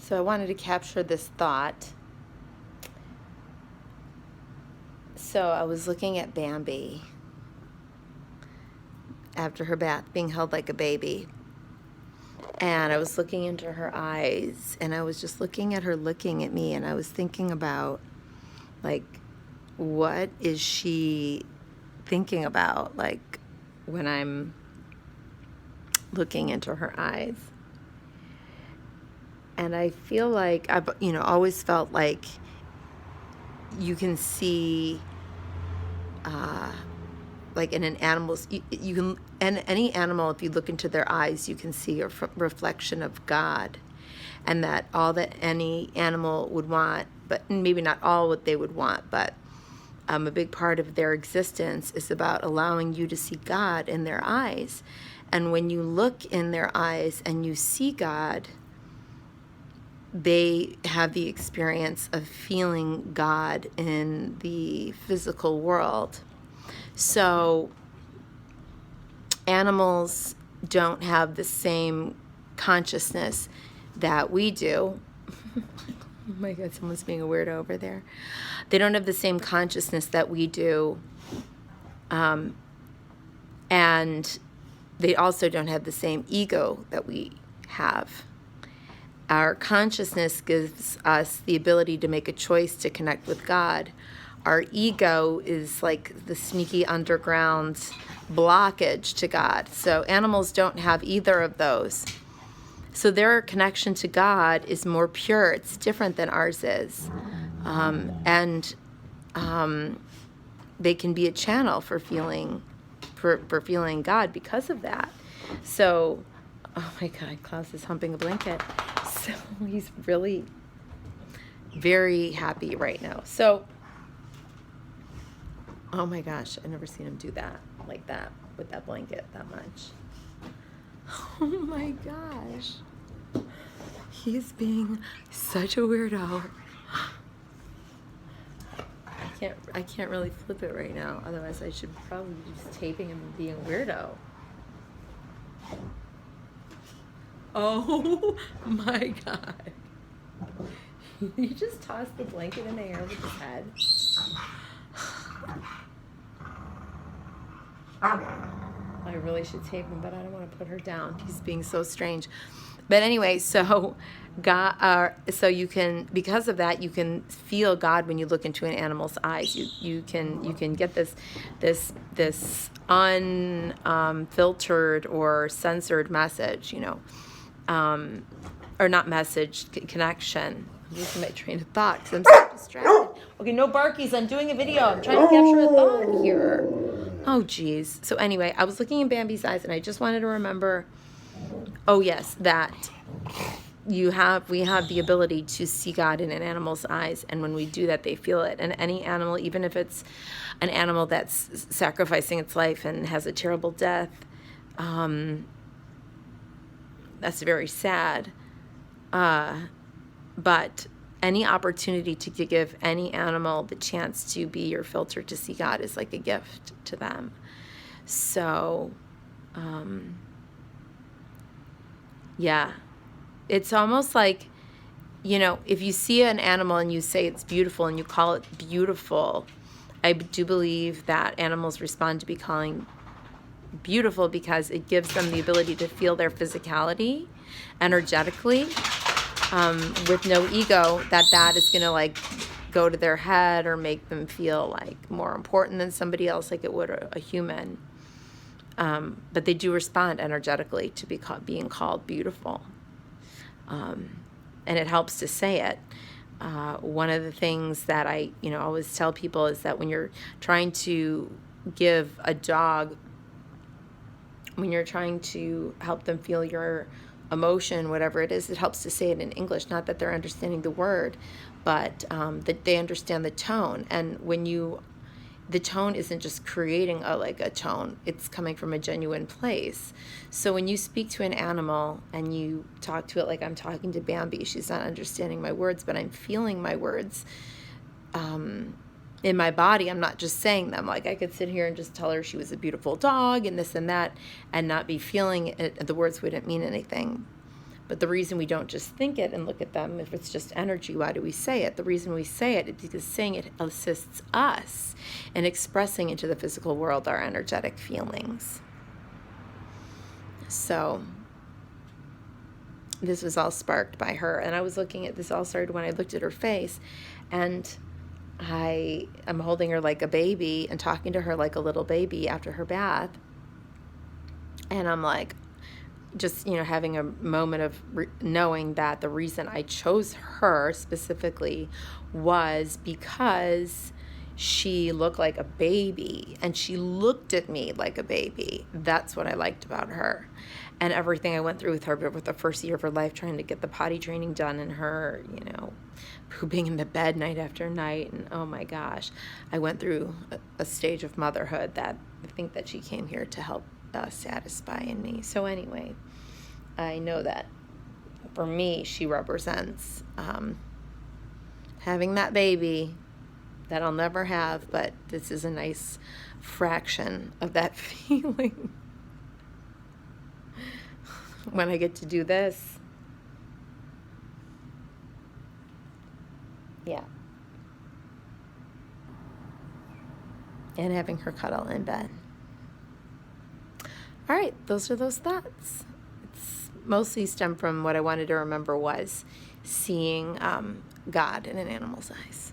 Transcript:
So I wanted to capture this thought. So I was looking at Bambi after her bath, being held like a baby. And I was looking into her eyes, and I was just looking at her looking at me, and I was thinking about, like, what is she thinking about, like, when I'm looking into her eyes. And I feel like I've, always felt like you can see, like in an animal's, you can, and any animal, if you look into their eyes, you can see a reflection of God. And that all that any animal would want, but maybe not all what they would want, but a big part of their existence is about allowing you to see God in their eyes. And when you look in their eyes and you see God, they have the experience of feeling God in the physical world. So animals don't have the same consciousness that we do. Oh my God, someone's being a weirdo over there. They don't have the same consciousness that we do. And they also don't have the same ego that we have. Our consciousness gives us the ability to make a choice to connect with God. Our ego is like the sneaky underground blockage to God. So animals don't have either of those. So their connection to God is more pure. It's different than ours is. And they can be a channel for feeling God because of that. So, oh my God, Klaus is humping a blanket. So he's really very happy right now. So, oh my gosh, I've never seen him do that, like that, with that blanket that much. Oh my gosh. He's being such a weirdo. I can't really flip it right now. Otherwise, I should probably be just taping him and being a weirdo. Oh my God. He just tossed the blanket in the air with his head. I really should tape him, but I don't want to put her down. He's being so strange. But anyway, so God, so you can, because of that, you can feel God when you look into an animal's eyes. You can get this unfiltered or censored message, or not message, connection. I'm losing my train of thought because I'm so distracted. Okay, no barkies. I'm doing a video. I'm trying to capture a thought here. Oh, geez. So anyway, I was looking in Bambi's eyes, and I just wanted to remember, oh yes, that we have the ability to see God in an animal's eyes, and when we do that, they feel it. And any animal, even if it's an animal that's sacrificing its life and has a terrible death, that's very sad. But any opportunity to give any animal the chance to be your filter to see God is like a gift to them. So, yeah, it's almost like, if you see an animal and you say it's beautiful and you call it beautiful, I do believe that animals respond to be calling beautiful because it gives them the ability to feel their physicality energetically, with no ego, that is going to like go to their head or make them feel like more important than somebody else, like it would a human. But they do respond energetically to being called beautiful. And it helps to say it. One of the things that I, always tell people is that when you're trying to give a dog, when you're trying to help them feel your emotion, whatever it is, it helps to say it in English. Not that they're understanding the word, but that they understand the tone. And the tone isn't just creating a tone, it's coming from a genuine place. So when you speak to an animal and you talk to it like I'm talking to Bambi, she's not understanding my words, but I'm feeling my words in my body. I'm not just saying them. Like I could sit here and just tell her she was a beautiful dog and this and that and not be feeling it. The words wouldn't mean anything. But the reason we don't just think it and look at them, if it's just energy, why do we say it? The reason we say it is because saying it assists us in expressing into the physical world our energetic feelings. So this was all sparked by her. And I was looking at this, all started when I looked at her face, and I'm holding her like a baby and talking to her like a little baby after her bath. And I'm like, just, having a moment of knowing that the reason I chose her specifically was because she looked like a baby and she looked at me like a baby. That's what I liked about her. And everything I went through with her, but with the first year of her life, trying to get the potty training done, and her, pooping in the bed night after night. And oh my gosh, I went through a stage of motherhood that I think that she came here to help satisfy in me. So anyway, I know that for me, she represents having that baby that I'll never have, but this is a nice fraction of that feeling when I get to do this. Yeah. And having her cuddle in bed. All right, those are those thoughts. It's mostly stemmed from what I wanted to remember was seeing God in an animal's eyes.